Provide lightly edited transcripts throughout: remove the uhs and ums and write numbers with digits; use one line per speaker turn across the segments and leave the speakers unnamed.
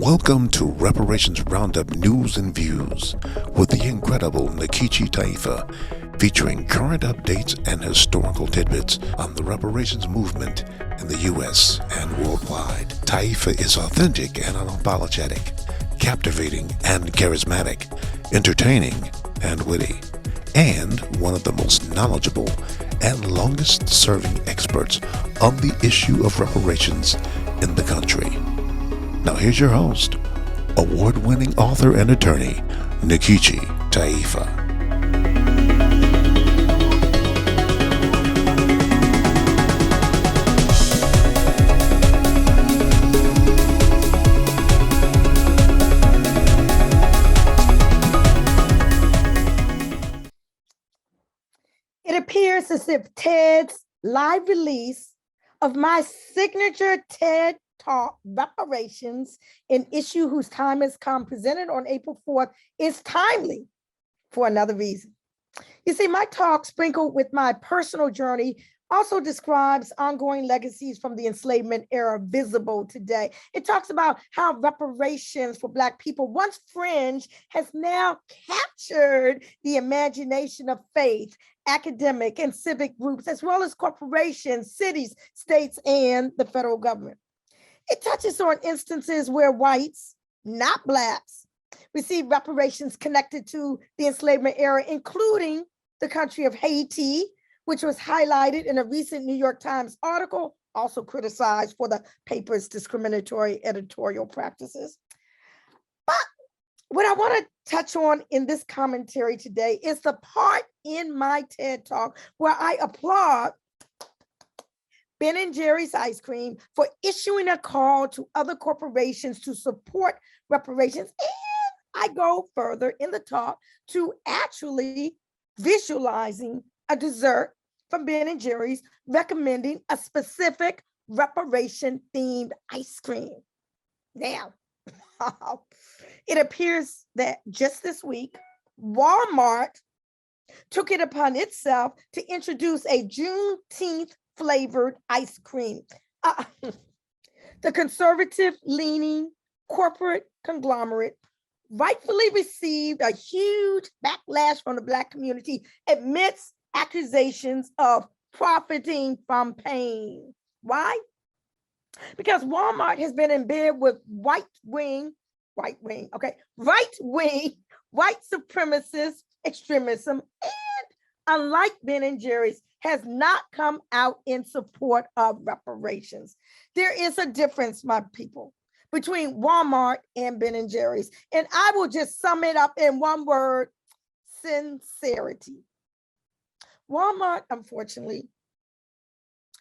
Welcome to Reparations Roundup News and Views with the incredible Nikichi Taifa, featuring current updates and historical tidbits on the reparations movement in the U.S. and worldwide. Taifa is authentic and unapologetic, captivating and charismatic, entertaining and witty, and one of the most knowledgeable and longest-serving experts on the issue of reparations in the country. Now here's your host, award-winning author and attorney, Nikichi Taifa.
It appears as if Ted's live release of my signature TED Talk, Reparations, an issue whose time has come, presented on April 4th, is timely for another reason. You see, my talk, sprinkled with my personal journey, also describes ongoing legacies from the enslavement era visible today. It talks about how reparations for Black people, once fringe, has now captured the imagination of faith, academic and civic groups, as well as corporations, cities, states, and the federal government. It touches on instances where whites, not Blacks, received reparations connected to the enslavement era, including the country of Haiti, which was highlighted in a recent New York Times article, also criticized for the paper's discriminatory editorial practices. But what I want to touch on in this commentary today is the part in my TED Talk where I applaud Ben & Jerry's Ice Cream for issuing a call to other corporations to support reparations. And I go further in the talk to actually visualizing a dessert from Ben & Jerry's recommending a specific reparation-themed ice cream. Now, it appears that just this week, Wal-Mart took it upon itself to introduce a Juneteenth flavored ice cream. The conservative-leaning corporate conglomerate rightfully received a huge backlash from the Black community amidst accusations of profiting from pain. Why? Because Walmart has been in bed with right-wing, white supremacist extremism, and unlike Ben & Jerry's, has not come out in support of reparations. There is a difference, my people, between Walmart and Ben & Jerry's, and I will just sum it up in one word: sincerity. Walmart, unfortunately,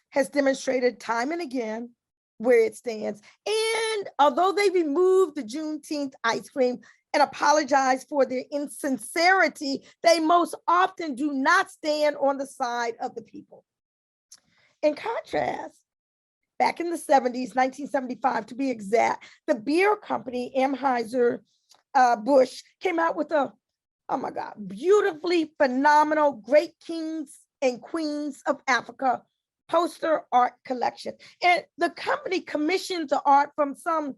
has demonstrated time and again where it stands. And although they removed the Juneteenth ice cream and apologize for their insincerity, they most often do not stand on the side of the people. In contrast, back in the 70s, 1975 to be exact, the beer company Anheuser-Busch came out with a, oh my God, beautifully phenomenal Great Kings and Queens of Africa poster art collection. And the company commissioned the art from some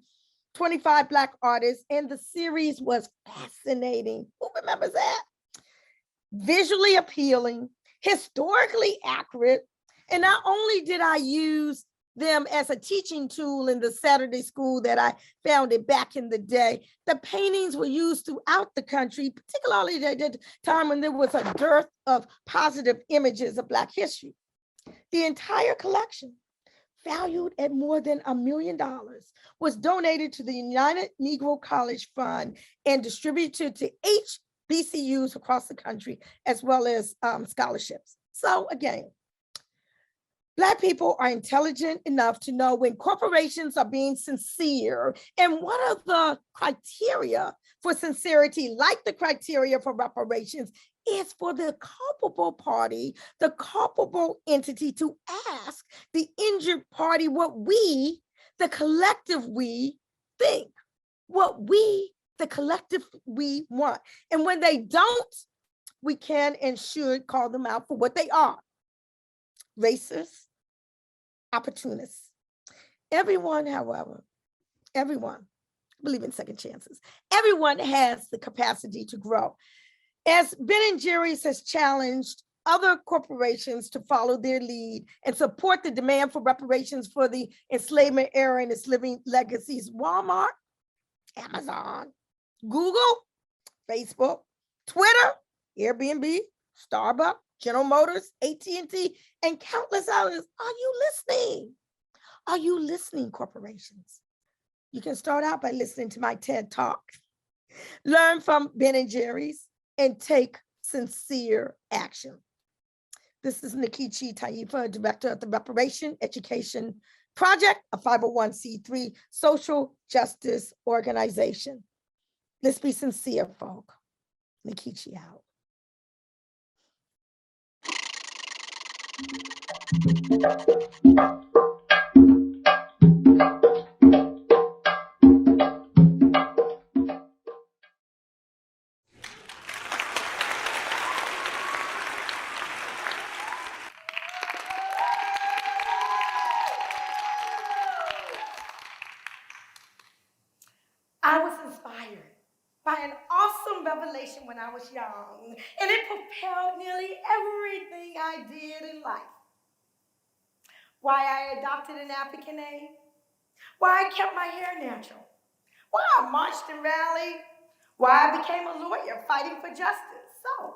25 Black artists, and the series was fascinating. Who remembers that? Visually appealing, historically accurate, and not only did I use them as a teaching tool in the Saturday school that I founded back in the day, the paintings were used throughout the country, particularly at the time when there was a dearth of positive images of Black history. The entire collection, valued at more than $1 million, was donated to the United Negro College Fund and distributed to HBCUs across the country, as well as scholarships. So again, Black people are intelligent enough to know when corporations are being sincere, and one of the criteria for sincerity, like the criteria for reparations, is for the culpable party, the culpable entity, to ask the injured party what we, the collective we, think, what we, the collective we want. And when they don't, we can and should call them out for what they are: racist, opportunists. Everyone, however, everyone believe in second chances. Everyone has the capacity to grow. As Ben & Jerry's has challenged other corporations to follow their lead and support the demand for reparations for the enslavement era and its living legacies, Walmart, Amazon, Google, Facebook, Twitter, Airbnb, Starbucks, General Motors, AT&T, and countless others. Are you listening? Are you listening, corporations? You can start out by listening to my TED Talk. Learn from Ben & Jerry's and take sincere action. This is Nikichi Taifa, Director of the Reparation Education Project, a 501c3 social justice organization. Let's be sincere, folk. Nikichi out. I was inspired by an awesome revelation when I was young, and it propelled nearly everything I did in life. Why I adopted an African name, why I kept my hair natural, why I marched and rallied, why I became a lawyer fighting for justice. So,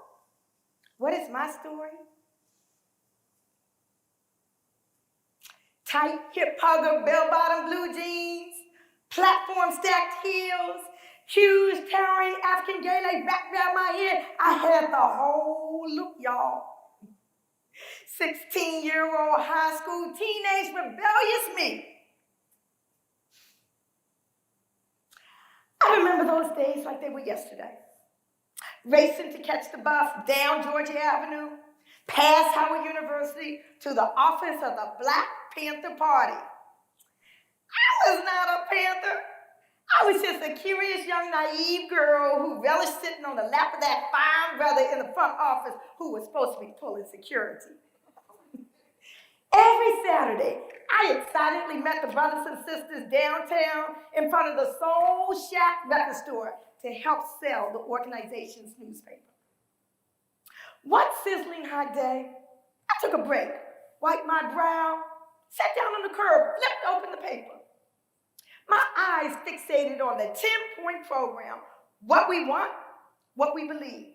what is my story? Tight hip hugger, bell-bottom blue jeans, platform stacked heels, huge towering African gay lace wrapped around my head. I had the whole look, y'all. 16-year-old high school teenage rebellious me. I remember those days like they were yesterday. Racing to catch the bus down Georgia Avenue, past Howard University to the office of the Black Panther Party. I was not a Panther. I was just a curious young naive girl who relished sitting on the lap of that fine brother in the front office who was supposed to be pulling security. Every Saturday, I excitedly met the brothers and sisters downtown in front of the Soul Shack record store to help sell the organization's newspaper. One sizzling hot day, I took a break, wiped my brow, sat down on the curb, flipped open the paper. My eyes fixated on the 10-point program, what we want, what we believe.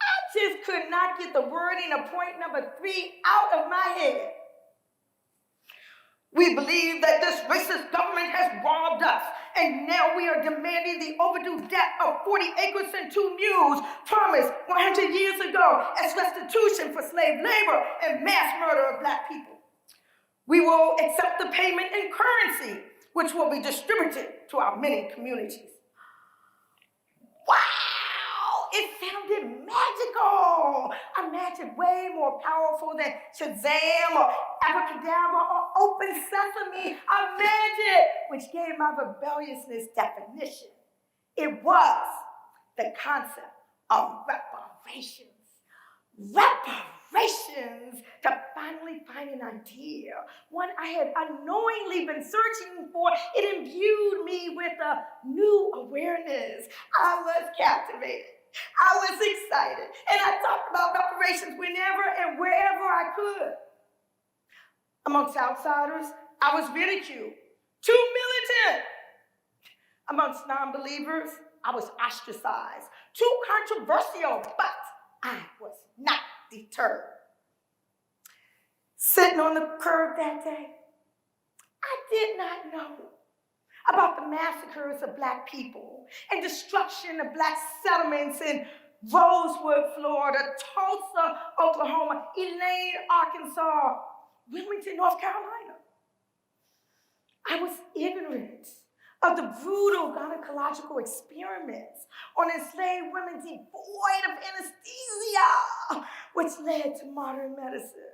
I just could not get the wording of point number 3 out of my head. We believe that this racist government has robbed us, and now we are demanding the overdue debt of 40 acres and 2 mules promised 100 years ago as restitution for slave labor and mass murder of Black people. We will accept the payment in currency, which will be distributed to our many communities. Wow, it sounded magical. A magic way more powerful than Shazam or Abracadabra or Open Sesame. A magic which gave my rebelliousness definition. It was the concept of reparations. Reparations, to finally find an idea, one I had unknowingly been searching for. It imbued me with a new awareness. I was captivated. I was excited. And I talked about reparations whenever and wherever I could. Amongst outsiders, I was ridiculed. Too militant. Amongst non-believers, I was ostracized. Too controversial, but I was not deterred. Sitting on the curb that day, I did not know about the massacres of Black people and destruction of Black settlements in Rosewood, Florida, Tulsa, Oklahoma, Elaine, Arkansas, Wilmington, North Carolina. I was ignorant of the brutal gynecological experiments on enslaved women devoid of anesthesia, which led to modern medicine.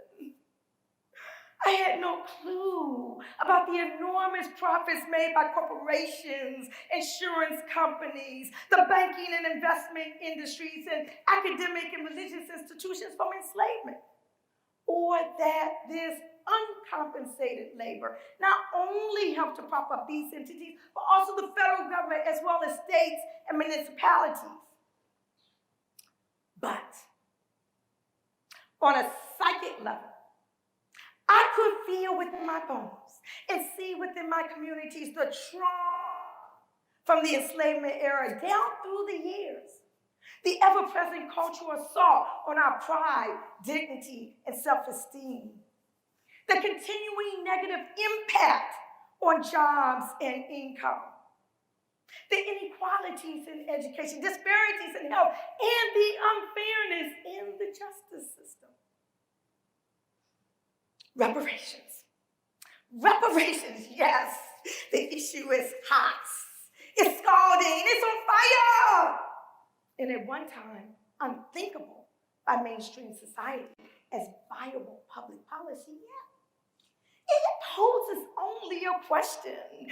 I had no clue about the enormous profits made by corporations, insurance companies, the banking and investment industries, and academic and religious institutions from enslavement. or that this uncompensated labor not only helped to prop up these entities, but also the federal government as well as states and municipalities. But on a psychic level, I could feel within my bones and see within my communities the trauma from the enslavement era down through the years, the ever-present cultural assault on our pride, dignity, and self-esteem, the continuing negative impact on jobs and income, the inequalities in education, disparities in health, and the unfairness in the justice system. Reparations. Reparations, yes. The issue is hot. It's scalding. It's on fire. And at one time, unthinkable by mainstream society as viable public policy, yet it poses only a question.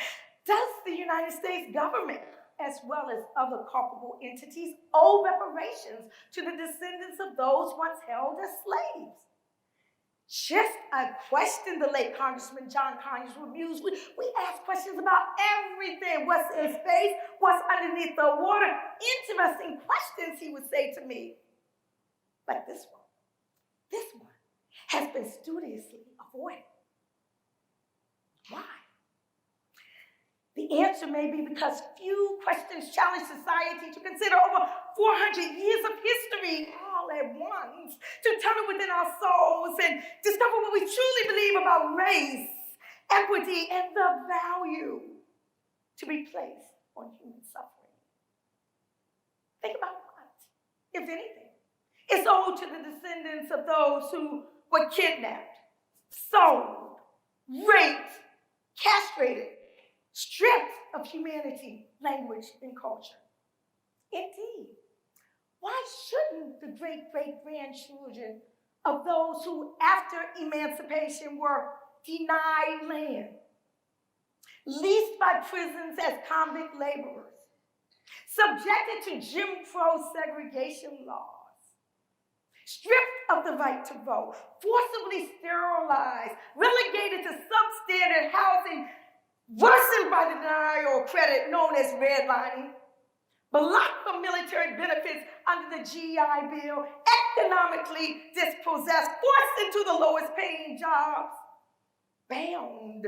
Does the United States government, as well as other culpable entities, owe reparations to the descendants of those once held as slaves? Just a question the late Congressman John Conyers reviews. We ask questions about everything. What's in space? What's underneath the water? Interesting questions, he would say to me. But this one has been studiously avoided. Why? The answer may be because few questions challenge society to consider over 400 years of history all at once, to tunnel within our souls and discover what we truly believe about race, equity, and the value to be placed on human suffering. Think about what, if anything, is owed to the descendants of those who were kidnapped, sold, raped, castrated, stripped of humanity, language, and culture. Indeed, why shouldn't the great-great-grandchildren of those who, after emancipation, were denied land, leased by prisons as convict laborers, subjected to Jim Crow segregation laws, stripped of the right to vote, forcibly sterilized, relegated to substandard housing, worsened by the denial of credit known as redlining, blocked from military benefits under the GI Bill, economically dispossessed, forced into the lowest paying jobs, bound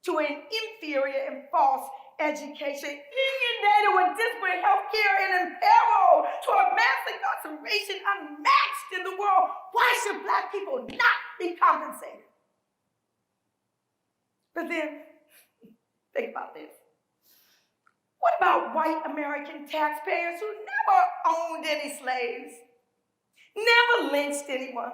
to an inferior and false education, inundated with disparate health care and imperiled to a massive incarceration unmatched in the world. Why should Black people not be compensated? But then, think about this. What about white American taxpayers who never owned any slaves, never lynched anyone,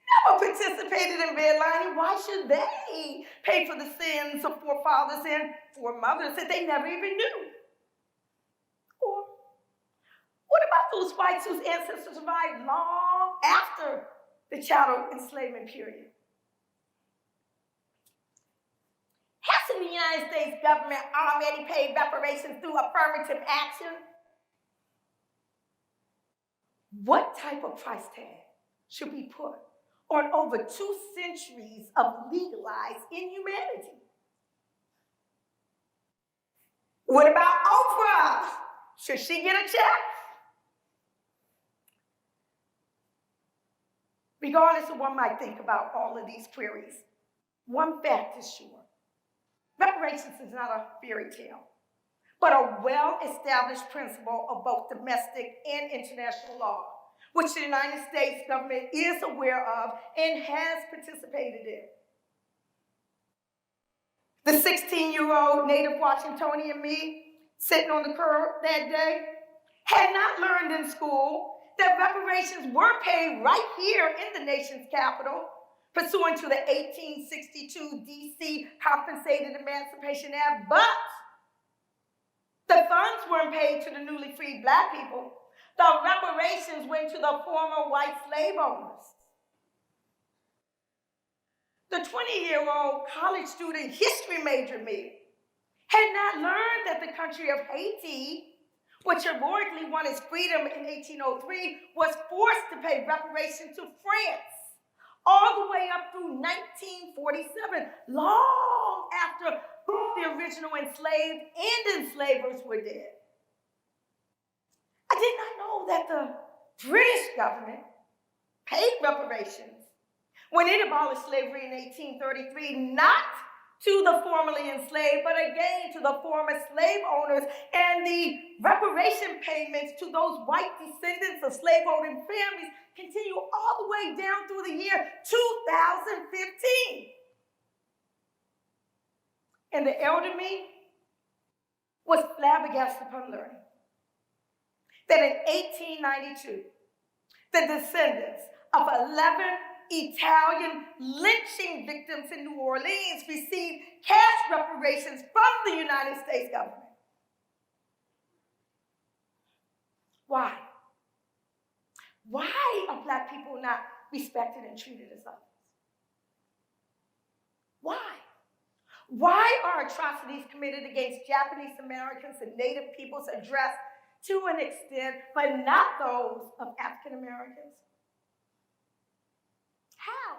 never participated in redlining? Why should they pay for the sins of forefathers and foremothers that they never even knew? Or what about those whites whose ancestors survived long after the chattel enslavement period? Hasn't the United States government already paid reparations through affirmative action? What type of price tag should be put on over 2 centuries of legalized inhumanity? What about Oprah? Should she get a check? Regardless of what one might think about all of these queries, one fact is sure. Reparations is not a fairy tale, but a well-established principle of both domestic and international law, which the United States government is aware of and has participated in. The 16-year-old native Washingtonian me, sitting on the curb that day, had not learned in school that reparations were paid right here in the nation's capital, pursuant to the 1862 D.C. Compensated Emancipation Act, but the funds weren't paid to the newly freed Black people. The reparations went to the former white slave owners. The 20-year-old college student history major me had not learned that the country of Haiti, which heroically won its freedom in 1803, was forced to pay reparations to France all the way up through 1947, long after both the original enslaved and enslavers were dead. I did not know that the British government paid reparations when it abolished slavery in 1833, not to the formerly enslaved, but again to the former slave owners, and the reparation payments to those white descendants of slaveholding families continue all the way down through the year 2015. And the elder me was flabbergasted upon learning that in 1892, the descendants of 11 Italian lynching victims in New Orleans received cash reparations from the United States government. Why? Why are Black people not respected and treated as others? Why? Why are atrocities committed against Japanese Americans and Native peoples addressed to an extent, but not those of African Americans? How?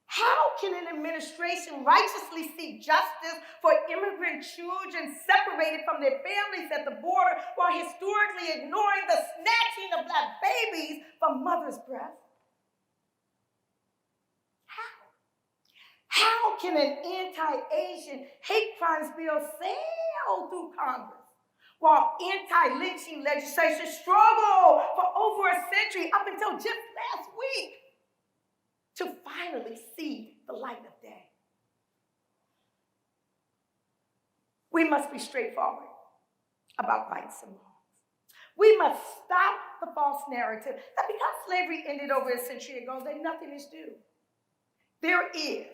How can an administration righteously seek justice for immigrant children separated from their families at the border while historically ignoring the snatching of Black babies from mothers' breasts? How can an anti-Asian hate crimes bill sail through Congress while anti-lynching legislation struggled for over a century up until just last week to finally see the light of day? We must be straightforward about rights and wrongs. We must stop the false narrative that because slavery ended over a century ago, that nothing is due. There is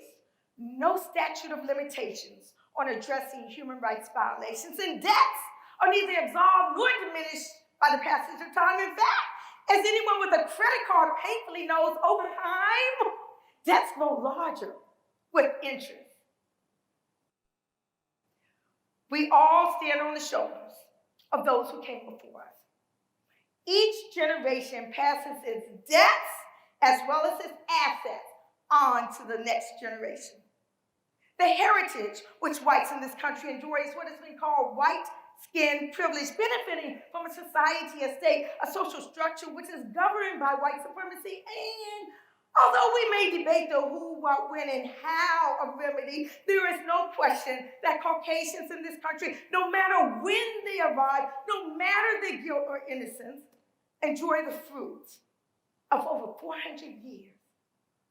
no statute of limitations on addressing human rights violations, and deaths are neither absolved nor diminished by the passage of time. In fact, as anyone with a credit card painfully knows, over time, debts grow larger with interest. We all stand on the shoulders of those who came before us. Each generation passes its debts as well as its assets on to the next generation. The heritage which whites in this country enjoy is what has been called white skin privilege, benefiting from a society, a state, a social structure which is governed by white supremacy. And although we may debate the who, what, when, and how of remedy, there is no question that Caucasians in this country, no matter when they arrive, no matter their guilt or innocence, enjoy the fruits of over 400 years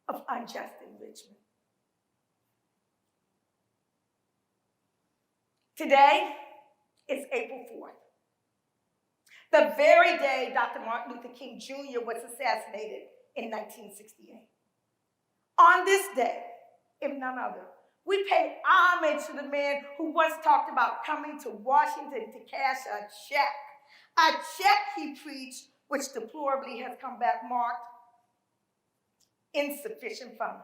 of unjust enrichment. Today is April 4th, the very day Dr. Martin Luther King Jr. was assassinated in 1968. On this day, if none other, we pay homage to the man who once talked about coming to Washington to cash a check he preached, which deplorably has come back marked insufficient funds.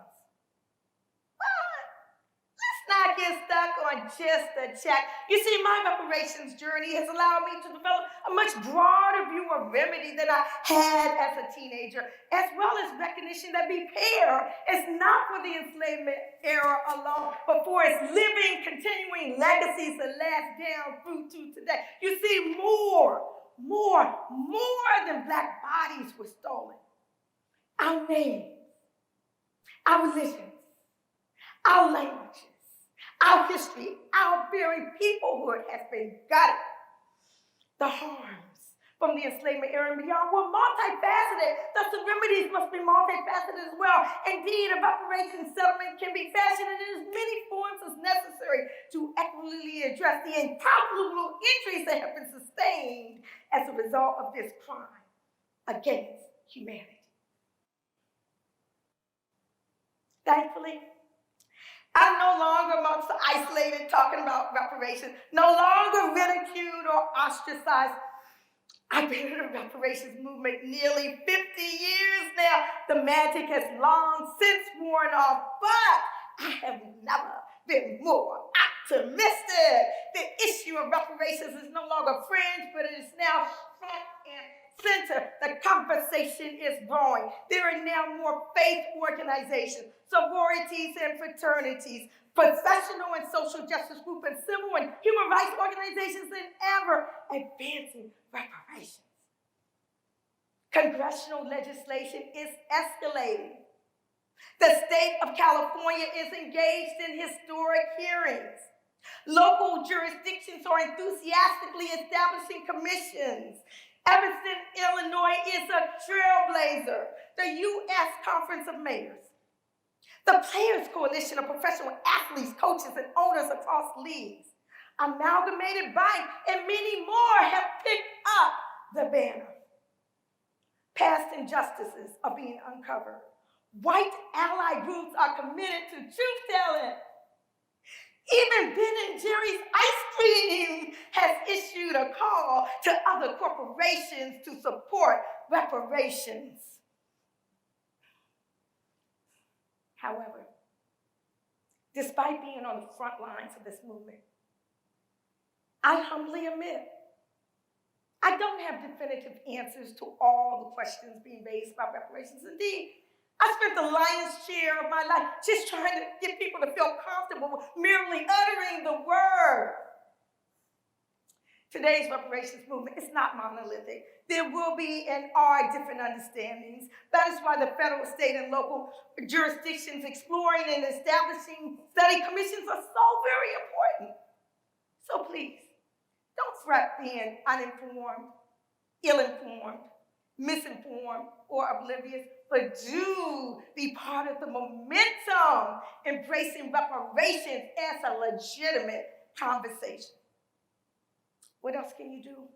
Not get stuck on just a check. You see, my reparations journey has allowed me to develop a much broader view of remedy than I had as a teenager, as well as recognition that repair is not for the enslavement era alone, but for its living, continuing legacies that last down through to today. You see, more than Black bodies were stolen. Our names, our religions, our languages, our history, our very peoplehood has been gutted. The harms from the enslavement era and beyond were multifaceted, thus the remedies must be multifaceted as well. Indeed, a reparations settlement can be fashioned in as many forms as necessary to equitably address the incalculable injuries that have been sustained as a result of this crime against humanity. Thankfully, I'm no longer amongst the isolated talking about reparations, no longer ridiculed or ostracized. I've been in the reparations movement nearly 50 years now. The magic has long since worn off, but I have never been more optimistic. The issue of reparations is no longer fringe, but it is now front and center, the conversation is growing. There are now more faith organizations, sororities and fraternities, professional and social justice groups, and civil and human rights organizations than ever advancing reparations. Congressional legislation is escalating. The state of California is engaged in historic hearings. Local jurisdictions are enthusiastically establishing commissions. Evanston, Illinois is a trailblazer. The U.S. Conference of Mayors, the Players Coalition of professional athletes, coaches, and owners across leagues, Amalgamated Bank, and many more have picked up the banner. Past injustices are being uncovered. White ally groups are committed to truth-telling. Even Ben & Jerry's Ice Cream has issued a call to other corporations to support reparations. However, despite being on the front lines of this movement, I humbly admit I don't have definitive answers to all the questions being raised about reparations. Indeed, I spent the lion's share of my life just trying to get people to feel comfortable with merely uttering the word. Today's reparations movement is not monolithic. There will be and are different understandings. That is why the federal, state, and local jurisdictions exploring and establishing study commissions are so very important. So please, don't fret being uninformed, ill-informed, misinformed, or oblivious, but do be part of the momentum embracing reparations as a legitimate conversation. What else can you do?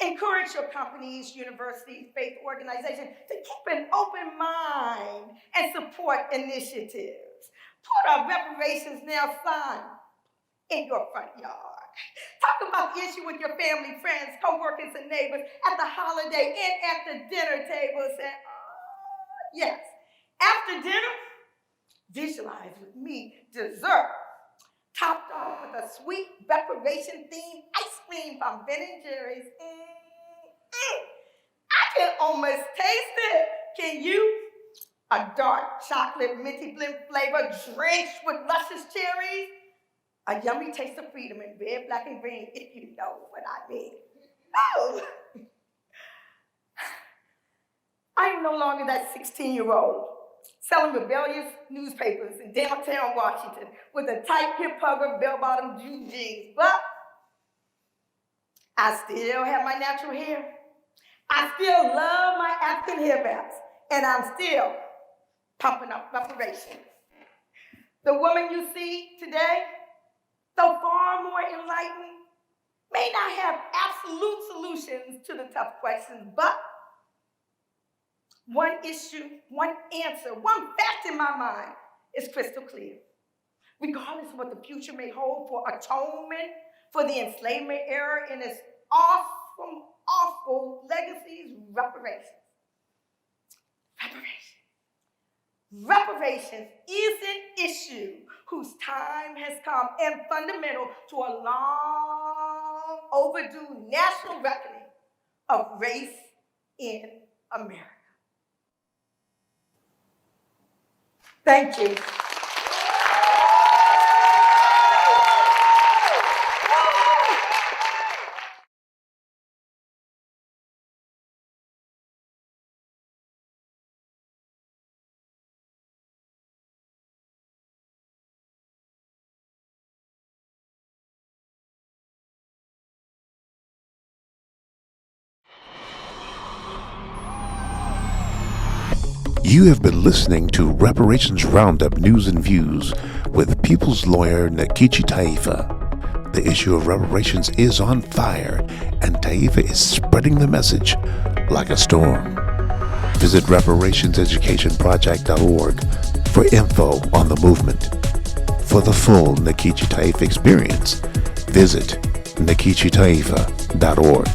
Encourage your companies, universities, faith organizations to keep an open mind and support initiatives. Put a reparations now sign in your front yard. Talk about the issue with your family, friends, co-workers, and neighbors at the holiday and at the dinner tables. And yes, after dinner, visualize with me dessert topped off with a sweet reparation-themed ice cream from Ben & Jerry's. I can almost taste it. Can you? A dark chocolate minty blend flavor drenched with luscious cherries. A yummy taste of freedom in red, black, and green, if you know what I mean. Oh! I am no longer that 16-year-old selling rebellious newspapers in downtown Washington with a tight hip-hugger, bell-bottom jeans, but I still have my natural hair. I still love my African hair bands, and I'm still pumping up reparations. The woman you see today, though far more enlightened, may not have absolute solutions to the tough questions, but one issue, one answer, one fact in my mind is crystal clear. Regardless of what the future may hold for atonement for the enslavement era and its awful legacies, reparations. Reparations is an issue whose time has come and fundamental to a long overdue national reckoning of race in America. Thank you.
You have been listening to Reparations Roundup News and Views with People's Lawyer Nkechi Taifa. The issue of reparations is on fire, and Taifa is spreading the message like a storm. Visit reparationseducationproject.org for info on the movement. For the full Nkechi Taifa experience, visit nkechitaifa.org.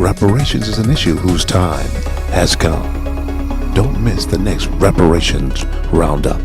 Reparations is an issue whose time has come. Don't miss the next Reparations Roundup.